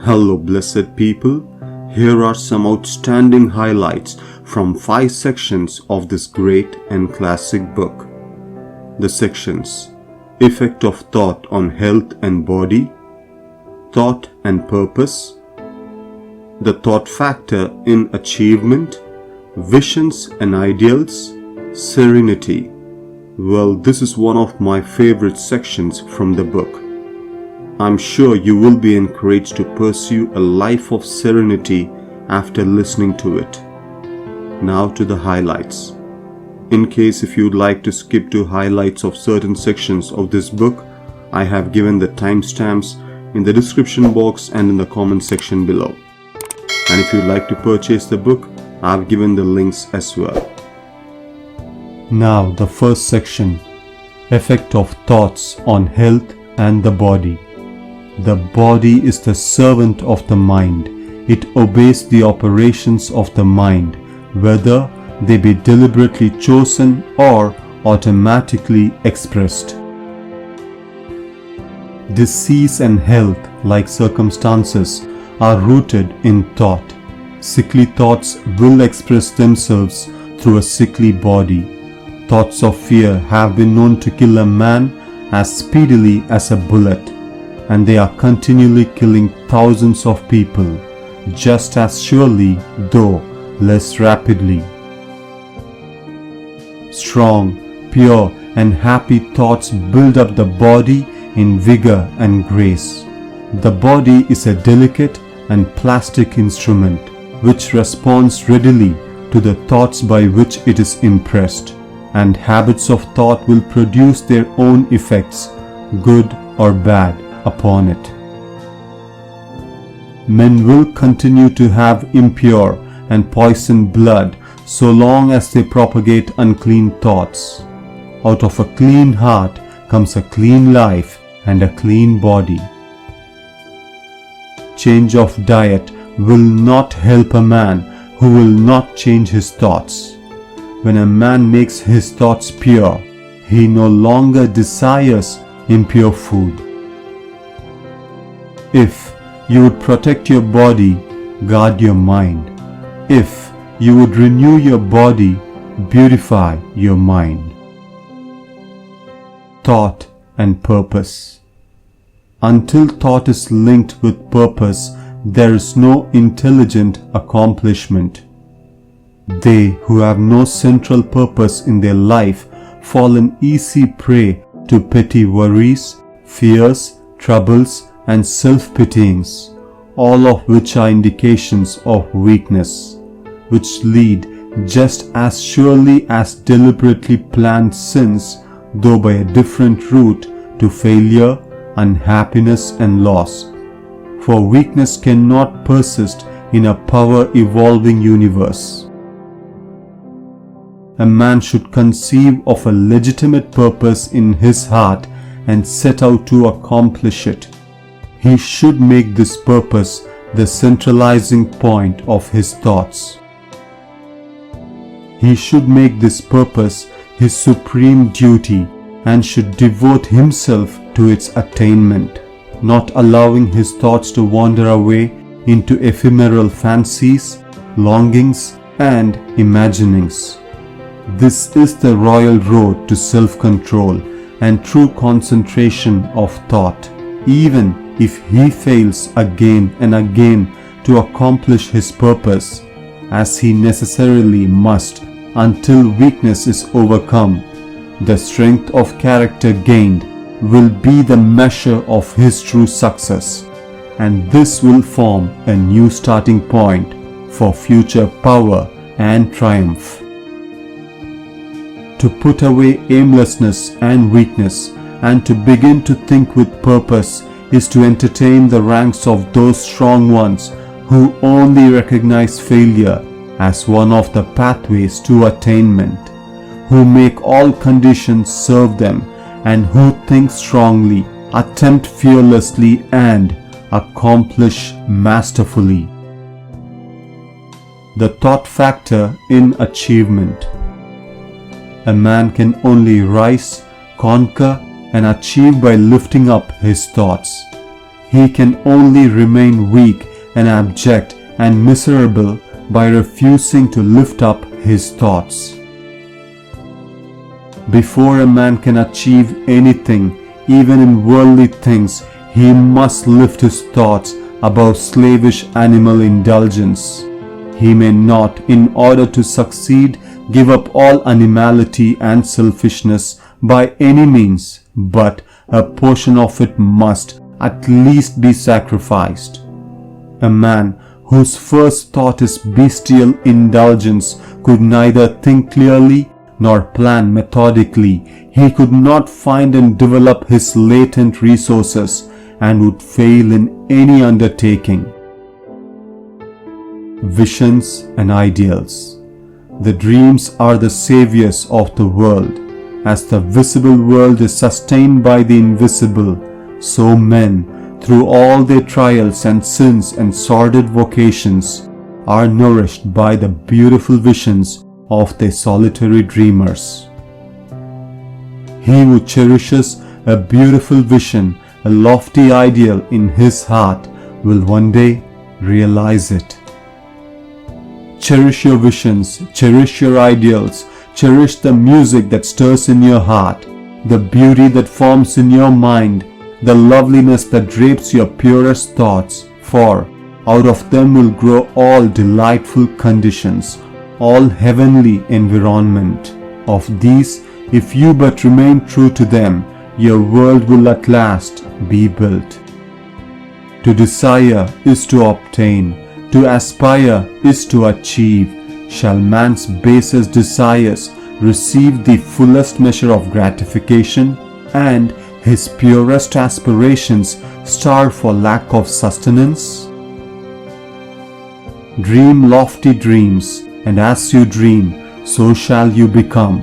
Hello blessed people, here are some outstanding highlights from 5 sections of this great and classic book. The sections: Effect of Thought on Health and Body, Thought and Purpose, The Thought Factor in Achievement, Visions and Ideals, Serenity. Well, this is one of my favorite sections from the book. I'm sure you will be encouraged to pursue a life of serenity after listening to it. Now to the highlights. In case if you'd like to skip to highlights of certain sections of this book, I have given the timestamps in the description box and in the comment section below. And if you'd like to purchase the book, I've given the links as well. Now the first section: Effect of Thoughts on Health and the Body. The body is the servant of the mind. It obeys the operations of the mind, whether they be deliberately chosen or automatically expressed. Disease and health, like circumstances, are rooted in thought. Sickly thoughts will express themselves through a sickly body. Thoughts of fear have been known to kill a man as speedily as a bullet, and they are continually killing thousands of people, just as surely, though less rapidly. Strong, pure, and happy thoughts build up the body in vigor and grace. The body is a delicate and plastic instrument which responds readily to the thoughts by which it is impressed, and habits of thought will produce their own effects, good or bad, upon it. Men will continue to have impure and poisoned blood so long as they propagate unclean thoughts. Out of a clean heart comes a clean life and a clean body. Change of diet will not help a man who will not change his thoughts. When a man makes his thoughts pure, he no longer desires impure food. If you would protect your body, guard your mind. If you would renew your body, beautify your mind. Thought and purpose. Until thought is linked with purpose, there is no intelligent accomplishment. They who have no central purpose in their life fall an easy prey to petty worries, fears, troubles, and self-pityings, all of which are indications of weakness, which lead just as surely as deliberately planned sins, though by a different route, to failure, unhappiness, and loss. For weakness cannot persist in a power-evolving universe. A man should conceive of a legitimate purpose in his heart and set out to accomplish it. He should make this purpose the centralizing point of his thoughts. He should make this purpose his supreme duty and should devote himself to its attainment, not allowing his thoughts to wander away into ephemeral fancies, longings, and imaginings. This is the royal road to self-control and true concentration of thought, even if he fails again and again to accomplish his purpose, as he necessarily must until weakness is overcome. The strength of character gained will be the measure of his true success, and this will form a new starting point for future power and triumph. To put away aimlessness and weakness and to begin to think with purpose is to entertain the ranks of those strong ones who only recognize failure as one of the pathways to attainment, who make all conditions serve them, and who think strongly, attempt fearlessly, and accomplish masterfully. The thought factor in achievement. A man can only rise, conquer, and achieve by lifting up his thoughts. he can only remain weak and abject and miserable by refusing to lift up his thoughts. Before a man can achieve anything, even in worldly things, he must lift his thoughts above slavish animal indulgence. He may not, in order to succeed, give up all animality and selfishness by any means, but a portion of it must at least be sacrificed. A man whose first thought is bestial indulgence could neither think clearly nor plan methodically. He could not find and develop his latent resources and would fail in any undertaking. Visions and ideals. The dreams are the saviors of the world. As the visible world is sustained by the invisible, so men, through all their trials and sins and sordid vocations, are nourished by the beautiful visions of their solitary dreamers. He who cherishes a beautiful vision, a lofty ideal in his heart, will one day realize it. Cherish your visions, cherish your ideals, cherish the music that stirs in your heart, the beauty that forms in your mind, the loveliness that drapes your purest thoughts, for out of them will grow all delightful conditions, all heavenly environment. Of these, if you but remain true to them, your world will at last be built. To desire is to obtain, to aspire is to achieve. Shall man's basest desires receive the fullest measure of gratification, and his purest aspirations starve for lack of sustenance? Dream lofty dreams, and as you dream, so shall you become.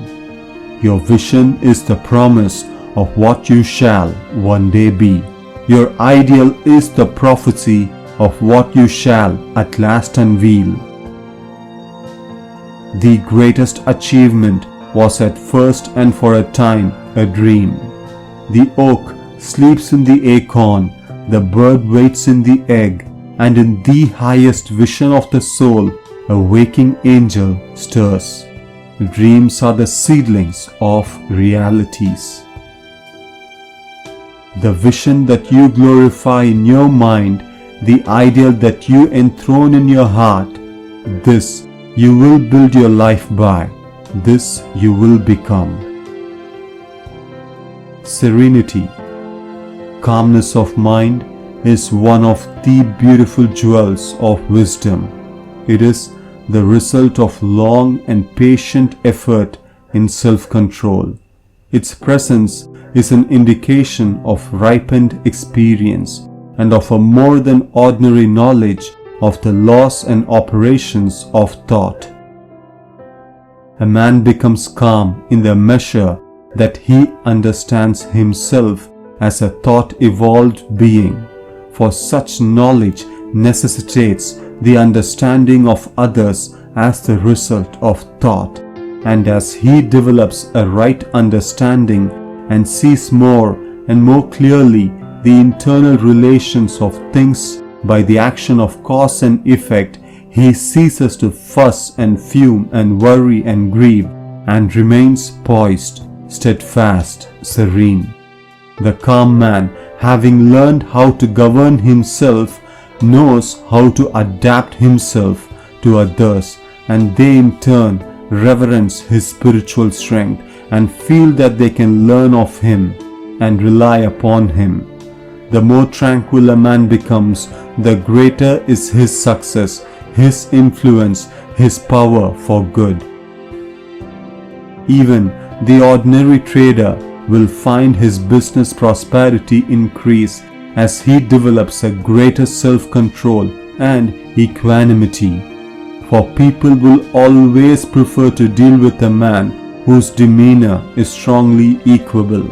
Your vision is the promise of what you shall one day be. Your ideal is the prophecy of what you shall at last unveil. The greatest achievement was at first and for a time a dream. The oak sleeps in the acorn, the bird waits in the egg, and in the highest vision of the soul, a waking angel stirs. Dreams are the seedlings of realities. The vision that you glorify in your mind, the ideal that you enthrone in your heart, this you will build your life by, this you will become. Serenity, calmness of mind, is one of the beautiful jewels of wisdom. It is the result of long and patient effort in self-control. Its presence is an indication of ripened experience and of a more than ordinary knowledge of the laws and operations of thought. A man becomes calm in the measure that he understands himself as a thought-evolved being, for such knowledge necessitates the understanding of others as the result of thought, and as he develops a right understanding and sees more and more clearly the internal relations of things by the action of cause and effect, he ceases to fuss and fume and worry and grieve, and remains poised, steadfast, serene. The calm man, having learned how to govern himself, knows how to adapt himself to others, and they in turn reverence his spiritual strength and feel that they can learn of him and rely upon him. The more tranquil a man becomes, the greater is his success, his influence, his power for good. Even the ordinary trader will find his business prosperity increase as he develops a greater self-control and equanimity. For people will always prefer to deal with a man whose demeanor is strongly equable.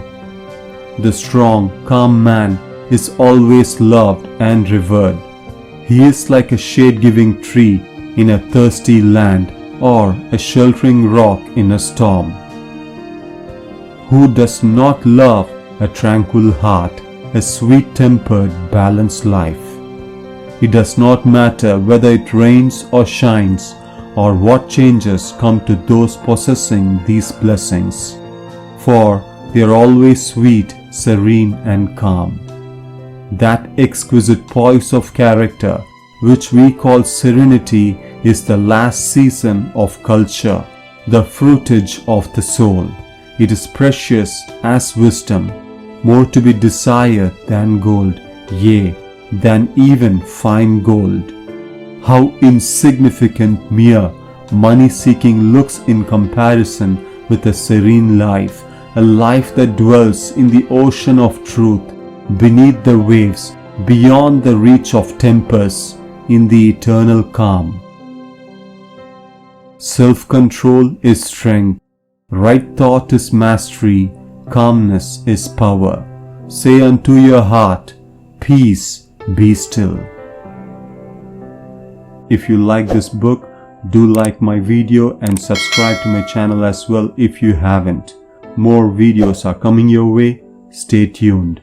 The strong, calm man is always loved and revered. He is like a shade-giving tree in a thirsty land or a sheltering rock in a storm. Who does not love a tranquil heart? a sweet-tempered, balanced life. It does not matter whether it rains or shines, or what changes come to those possessing these blessings, for they are always sweet, serene, and calm. That exquisite poise of character, which we call serenity, is the last season of culture, the fruitage of the soul. It is precious as wisdom, more to be desired than gold, yea, than even fine gold. How insignificant mere money-seeking looks in comparison with a serene life, a life that dwells in the ocean of truth, beneath the waves, beyond the reach of tempests, in the eternal calm. Self-control is strength, right thought is mastery, calmness is power. Say unto your heart, peace, be still. If you like this book, do like my video and subscribe to my channel as well if you haven't. More videos are coming your way. Stay tuned.